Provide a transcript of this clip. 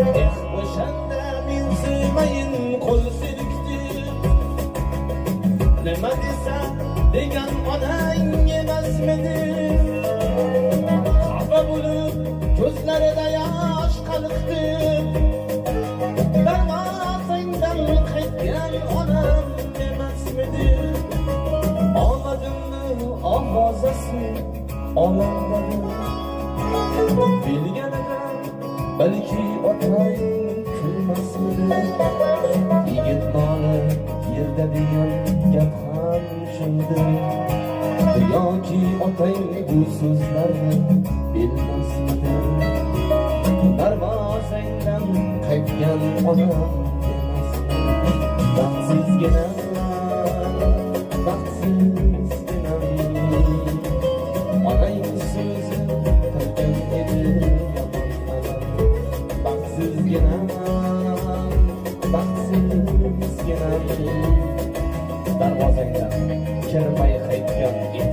O'shanda men sevmayin qo'l silkdim. Nima desa degan onang emasmidi? Xafa bo'lib ko'zlarida yosh qaliqdim. Darvozangdan qaytgan onam emasmidi? Omadimni ovozasi olamdadir. Bilganidan balki otang kulmasmidi? Yigit moli yerda degan gap ham shunday. Yoki otang bu so'zlarni bilmasmidi? Darvozangdan qaytgan onam emasmidi? Baxtsizgina, baxtsizgina onang so'zi qilgan edi yomon. Baxtsizgina, baxtsizgina darvozangdan kirmay qaytgan edi.